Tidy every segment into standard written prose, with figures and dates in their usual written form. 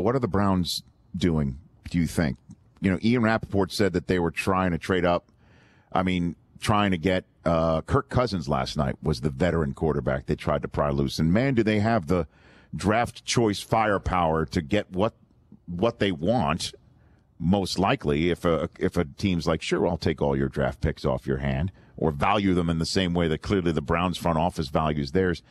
What are the Browns doing, do you think? You know, Ian Rappaport said that they were trying to trade up. I mean, trying to get Kirk Cousins last night was the veteran quarterback they tried to pry loose. And, man, do they have the draft choice firepower to get what they want, most likely, if a team's like, sure, I'll take all your draft picks off your hand, or value them in the same way that clearly the Browns front office values theirs.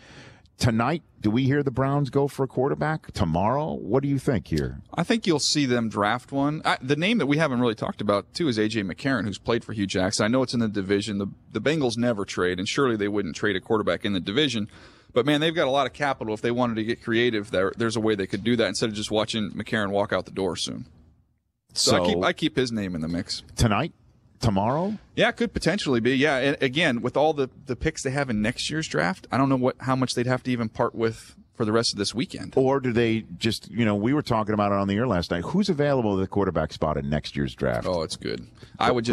Tonight, do we hear the Browns go for a quarterback? Tomorrow? What do you think here? I think you'll see them draft one. The name that we haven't really talked about, too, is A.J. McCarron, who's played for Hugh Jackson. I know it's in the division. The Bengals never trade, and surely they wouldn't trade a quarterback in the division. But, man, they've got a lot of capital. If they wanted to get creative, there's a way they could do that instead of just watching McCarron walk out the door soon. So I keep his name in the mix. Tonight? Tomorrow? Yeah, it could potentially be. Yeah, and again, with all the picks they have in next year's draft, I don't know how much they'd have to even part with for the rest of this weekend. Or do they just, we were talking about it on the air last night. Who's available at the quarterback spot in next year's draft? Oh, it's good. I would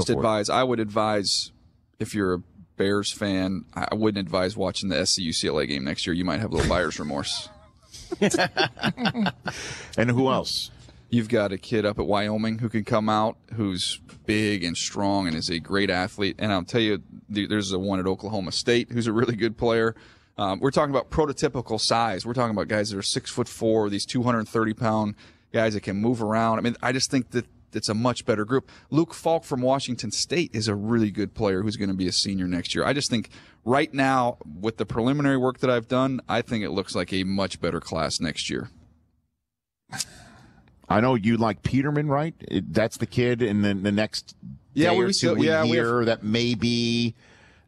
advise, if you're a Bears fan, I wouldn't advise watching the SC UCLA game next year. You might have a little buyer's remorse. And who else? You've got a kid up at Wyoming who can come out, who's big and strong and is a great athlete. And I'll tell you, there's one at Oklahoma State who's a really good player. We're talking about prototypical size. We're talking about guys that are 6'4", these 230-pound guys that can move around. I mean, I just think that it's a much better group. Luke Falk from Washington State is a really good player who's going to be a senior next year. I just think right now, with the preliminary work that I've done, I think it looks like a much better class next year. I know you like Peterman, right? That's the kid in the next day or two year that may be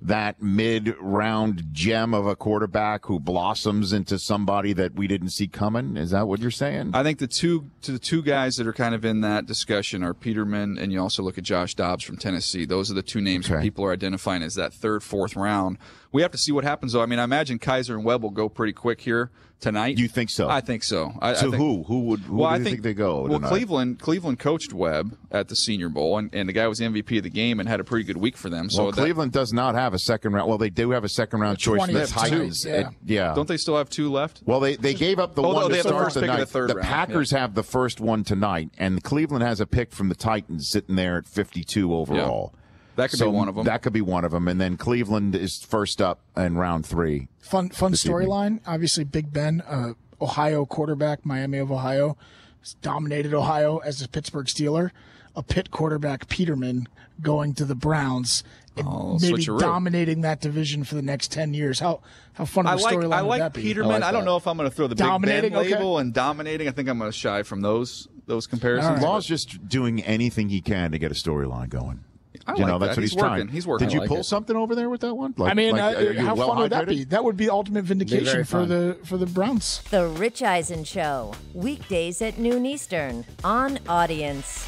that mid-round gem of a quarterback who blossoms into somebody that we didn't see coming. Is that what you're saying? I think the two guys that are kind of in that discussion are Peterman, and you also look at Josh Dobbs from Tennessee. Those are the two names that people are identifying as that third, fourth round. We have to see what happens, though. I mean, I imagine Kaiser and Webb will go pretty quick here tonight. You think so? I think so. Who do you think they go Well, tonight? Cleveland coached Webb at the Senior Bowl, and the guy was MVP of the game and had a pretty good week for them. So Cleveland does not have a second round. Well, they do have a second round choice from the Titans. Yeah. Don't they still have two left? Well, they gave up the one to start the night. The Packers have the first one tonight, and Cleveland has a pick from the Titans sitting there at 52 overall. Yeah. That could be one of them. That could be one of them. And then Cleveland is first up in round 3. Fun storyline. Obviously, Big Ben, Ohio quarterback, Miami of Ohio, has dominated Ohio as a Pittsburgh Steeler. A Pitt quarterback, Peterman, going to the Browns and maybe dominating that division for the next 10 years. How fun of a storyline would that be? I like Peterman. I don't know if I'm going to throw the Big Ben label and dominating. I think I'm going to shy from those comparisons. Law's just doing anything he can to get a storyline going. That's what he's trying. He's working. Did you pull something over there with that one? How fun would that be? That would be ultimate vindication for the Browns. The Rich Eisen Show, weekdays at noon Eastern on Audience.